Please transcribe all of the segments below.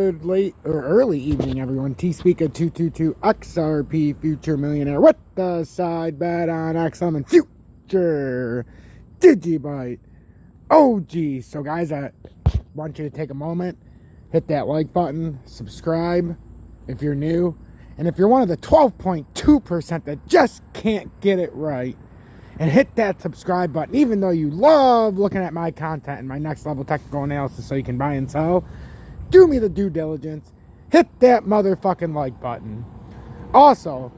Good late or early evening, everyone. T-Speaker 222 XRP Future Millionaire with the side bet on XM and Future Dgb OG. So guys, I want you to take a moment, hit that like button, subscribe if you're new, and if you're one of the 12.2% that just can't get it right, and hit that subscribe button, even though you love looking at my content and my next level technical analysis so you can buy and sell. Do me the due diligence. Hit that motherfucking like button. Also,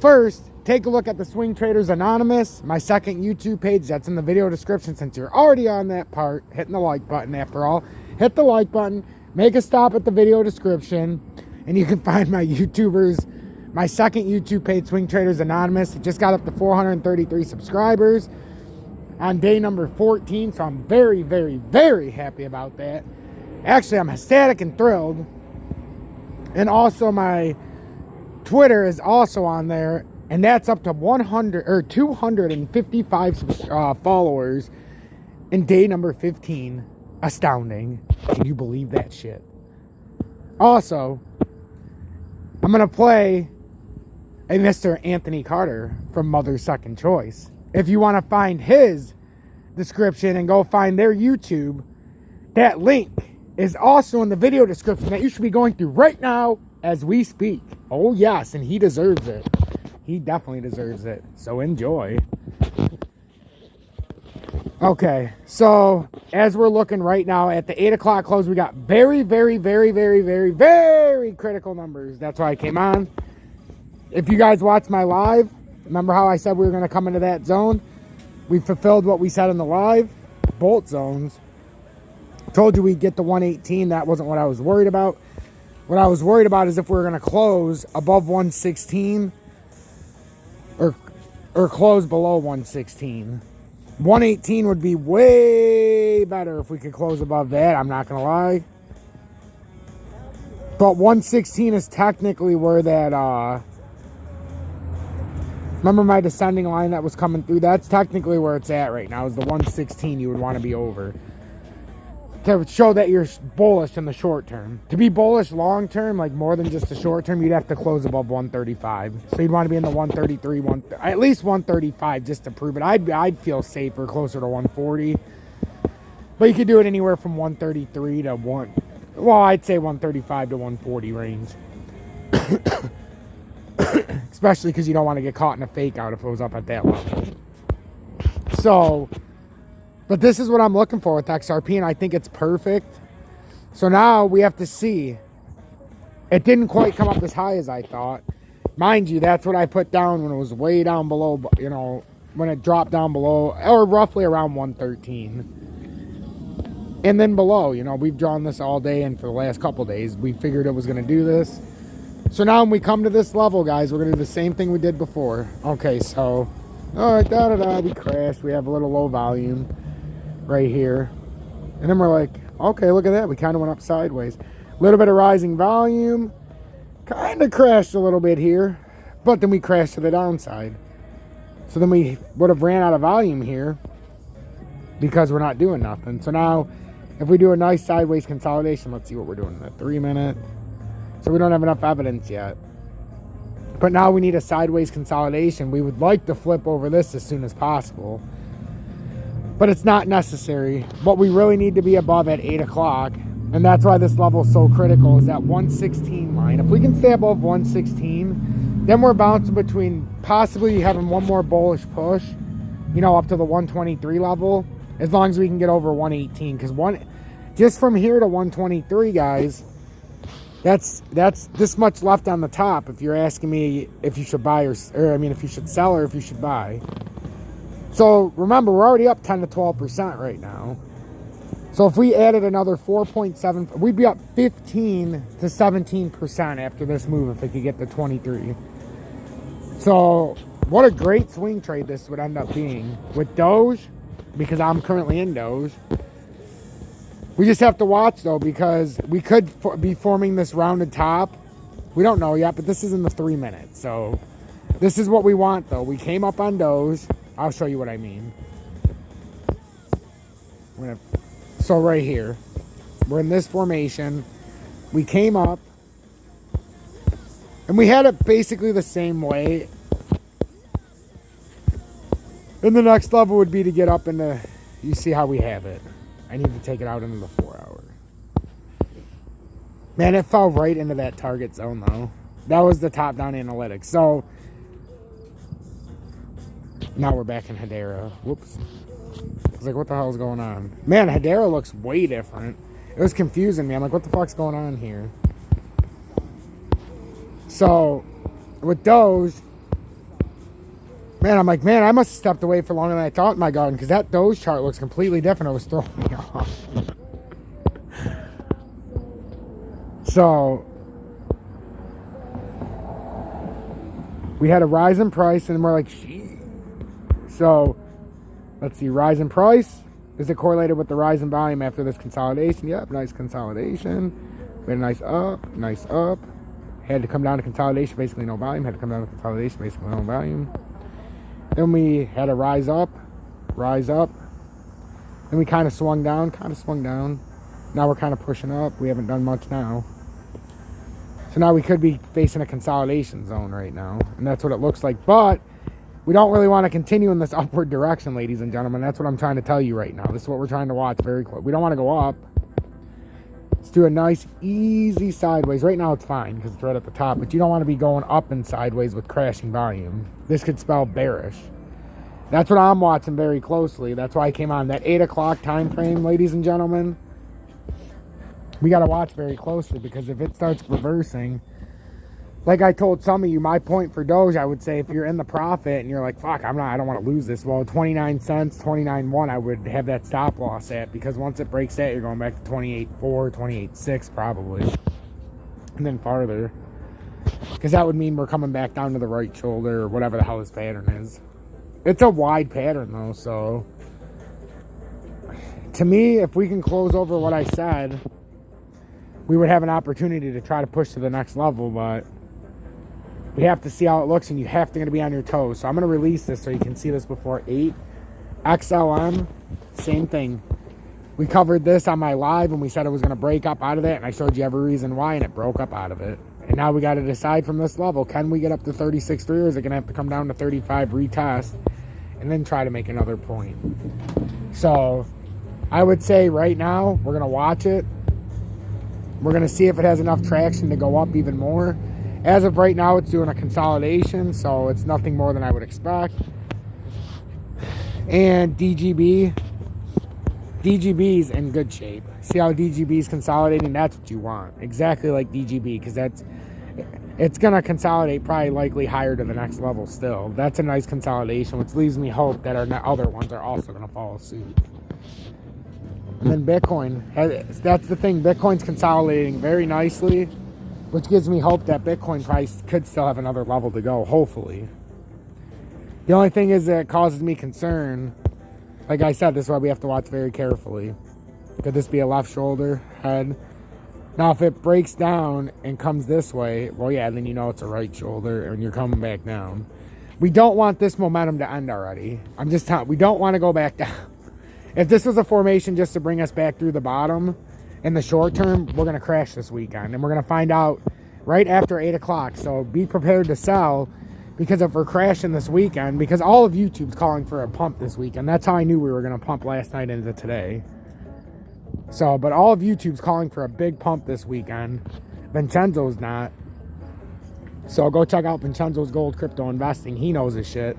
first, take a look at the Swing Traders Anonymous, my second YouTube page. That's in the video description since you're already on that part. Hitting the like button after all. Hit the like button. Make a stop at the video description. And you can find my my second YouTube page, Swing Traders Anonymous. It just got up to 433 subscribers on day number 14. So I'm very, very, very happy about that. Actually, I'm ecstatic and thrilled. And also my Twitter is also on there, and that's up to 255 followers in day number 15. Astounding. Can you believe that shit? Also, I'm going to play a Mr. Anthony Carter from Mother's Second Choice. If you want to find his description and go find their YouTube, that link is also in the video description that you should be going through right now as we speak. Oh yes, and he deserves it. He definitely deserves it. So enjoy. Okay, so as we're looking right now at the 8 o'clock close, we got very, very, very, very, very, very critical numbers. That's why I came on. If you guys watched my live, remember how I said we were going to come into that zone? We fulfilled what we said in the live. Bolt zones. Told you we'd get to 118. That wasn't what I was worried about. What I was worried about is if we were going to close above 116 or close below 116. 118 would be way better if we could close above that. I'm not going to lie. But 116 is technically where that, remember my descending line that was coming through? That's technically where it's at right now, is the 116 you would want to be over. To show that you're bullish in the short term. To be bullish long term, like more than just the short term, you'd have to close above 135. So you'd want to be in the 133, at least 135 just to prove it. I'd feel safer closer to 140. But you could do it anywhere from 133 to I'd say 135 to 140 range. Especially because you don't want to get caught in a fake out if it was up at that level. So, but this is what I'm looking for with XRP, and I think it's perfect. So now we have to see. It didn't quite come up as high as I thought. Mind you, that's what I put down when it was way down below, when it dropped down below, or roughly around 113. And then below, we've drawn this all day, and for the last couple days, we figured it was going to do this. So now when we come to this level, guys, we're going to do the same thing we did before. Okay, so, all right, we crashed. We have a little low volume right here, and then we're like, okay, look at that, we kind of went up sideways, a little bit of rising volume, kind of crashed a little bit here, but then we crashed to the downside. So then we would have ran out of volume here because we're not doing nothing. So now if we do a nice sideways consolidation, let's see what we're doing in the 3 minute. So we don't have enough evidence yet, but now we need a sideways consolidation. We would like to flip over this as soon as possible, but it's not necessary. What we really need to be above at 8 o'clock, and that's why this level is so critical, is that 116 line. If we can stay above 116, then we're bouncing between possibly having one more bullish push, up to the 123 level, as long as we can get over 118. Because just from here to 123, guys, that's this much left on the top. If you're asking me if you should buy if you should sell or if you should buy. So remember, we're already up 10 to 12% right now. So if we added another 4.7, we'd be up 15 to 17% after this move if it could get to 23. So what a great swing trade this would end up being with Doge, because I'm currently in Doge. We just have to watch though, because we could be forming this rounded top. We don't know yet, but this is in the 3 minutes. So this is what we want though. We came up on Doge. I'll show you what I mean. So right here, we're in this formation. We came up. And we had it basically the same way. And the next level would be to get up into, you see how we have it. I need to take it out into the 4 hour. Man, it fell right into that target zone though. That was the top-down analytics. So, now we're back in Hedera. Whoops. I was like, what the hell is going on? Man, Hedera looks way different. It was confusing me. I'm like, what the fuck's going on here? So, with Doge, man, I'm like, man, I must have stepped away for longer than I thought in my garden because that Doge chart looks completely different. It was throwing me off. So, we had a rise in price and we're like, shit. So, let's see, rise in price. Is it correlated with the rise in volume after this consolidation? Yep, nice consolidation. We had a nice up, nice up. Had to come down to consolidation, basically no volume. Had to come down to consolidation, basically no volume. Then we had a rise up. Then we kind of swung down. Now we're kind of pushing up. We haven't done much now. So now we could be facing a consolidation zone right now. And that's what it looks like. But we don't really want to continue in this upward direction, ladies and gentlemen. That's what I'm trying to tell you right now. This is what we're trying to watch very close. We don't want to go up. Let's do a nice, easy sideways. Right now it's fine because it's right at the top. But you don't want to be going up and sideways with crashing volume. This could spell bearish. That's what I'm watching very closely. That's why I came on that 8 o'clock time frame, ladies and gentlemen. We got to watch very closely because if it starts reversing, like I told some of you, my point for Doge, I would say if you're in the profit and you're like, fuck, I don't want to lose this. Well, 29 cents, 29.1, I would have that stop loss at because once it breaks that, you're going back to 28.4, 28.6 probably. And then farther. Because that would mean we're coming back down to the right shoulder or whatever the hell this pattern is. It's a wide pattern though, so. To me, if we can close over what I said, we would have an opportunity to try to push to the next level, but we have to see how it looks, and you have to be on your toes. So I'm going to release this so you can see this before 8. XLM, same thing. We covered this on my live, and we said it was going to break up out of that, and I showed you every reason why, and it broke up out of it. And now we got to decide from this level, can we get up to 36.3, or is it going to have to come down to 35, retest, and then try to make another point? So I would say right now, we're going to watch it. We're going to see if it has enough traction to go up even more. As of right now, it's doing a consolidation, so it's nothing more than I would expect. And DGB's in good shape. See how DGB's consolidating? That's what you want. Exactly like DGB, because it's going to consolidate probably likely higher to the next level still. That's a nice consolidation, which leaves me hope that our other ones are also going to follow suit. And then Bitcoin, that's the thing. Bitcoin's consolidating very nicely, which gives me hope that Bitcoin price could still have another level to go, hopefully. The only thing is that it causes me concern. Like I said, this is why we have to watch very carefully. Could this be a left shoulder head? Now, if it breaks down and comes this way, well, yeah, then you know it's a right shoulder and you're coming back down. We don't want this momentum to end already. I'm just telling you, we don't want to go back down. If this was a formation just to bring us back through the bottom, in the short term, we're going to crash this weekend. And we're going to find out right after 8 o'clock. So be prepared to sell, because if we're crashing this weekend, because all of YouTube's calling for a pump this weekend. That's how I knew we were going to pump last night into today. So, but all of YouTube's calling for a big pump this weekend. Vincenzo's not. So go check out Vincenzo's Gold Crypto Investing. He knows his shit.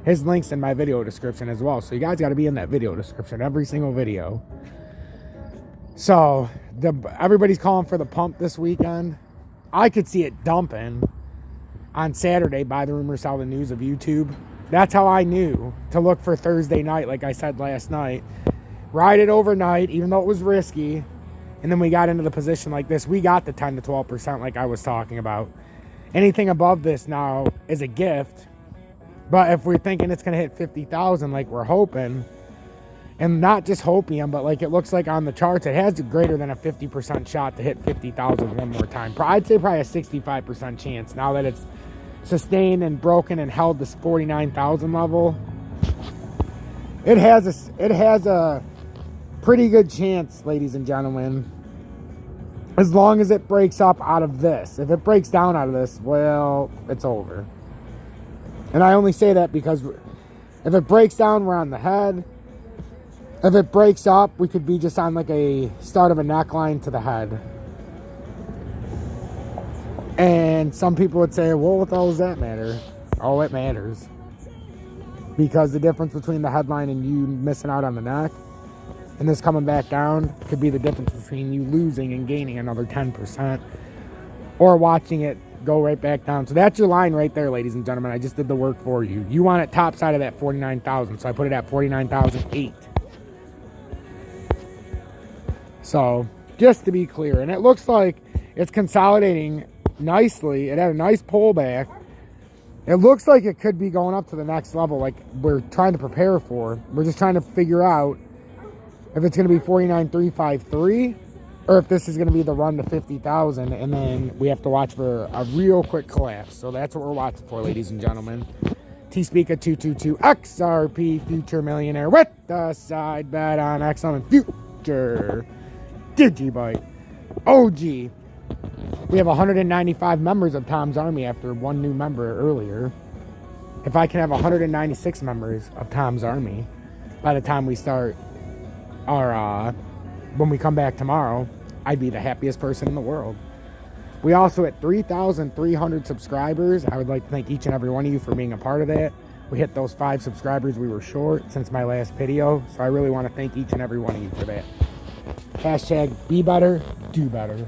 His link's in my video description as well. So you guys got to be in that video description, every single video. So, everybody's calling for the pump this weekend. I could see it dumping on Saturday by the rumor, sell the news of YouTube. That's how I knew to look for Thursday night, like I said last night. Ride it overnight, even though it was risky. And then we got into the position like this. We got the 10 to 12% like I was talking about. Anything above this now is a gift. But if we're thinking it's going to hit 50,000 like we're hoping, and not just hopium, but like it looks like on the charts, it has greater than a 50% shot to hit 50,000 one more time. I'd say probably a 65% chance now that it's sustained and broken and held this 49,000 level. It has a pretty good chance, ladies and gentlemen, As long as it breaks up out of this. If it breaks down out of this, well, it's over. And I only say that because if it breaks down, we're on the head. If it breaks up, we could be just on like a start of a neckline to the head. And some people would say, well, what the hell does that matter? Oh, it matters. Because the difference between the headline and you missing out on the neck and this coming back down could be the difference between you losing and gaining another 10%. Or watching it go right back down. So that's your line right there, ladies and gentlemen. I just did the work for you. You want it top side of that 49,000. So I put it at 49,008. So just to be clear. And it looks like it's consolidating nicely. It had a nice pullback. It looks like it could be going up to the next level like we're trying to prepare for. We're just trying to figure out if it's going to be 49,353 or if this is going to be the run to 50,000, and then we have to watch for a real quick collapse. So that's what we're watching for, ladies and gentlemen. T-Speaker 222 XRP Future Millionaire with the side bet on Xlm Future Dgb OG. We have 195 members of Tom's Army after one new member earlier. If I can have 196 members of Tom's Army by the time we start our when we come back tomorrow, I'd be the happiest person in the world. We also hit 3,300 subscribers. I would like to thank each and every one of you for being a part of that. We hit those 5 subscribers we were short since my last video, so I really want to thank each and every one of you for that. Hashtag be better, do better.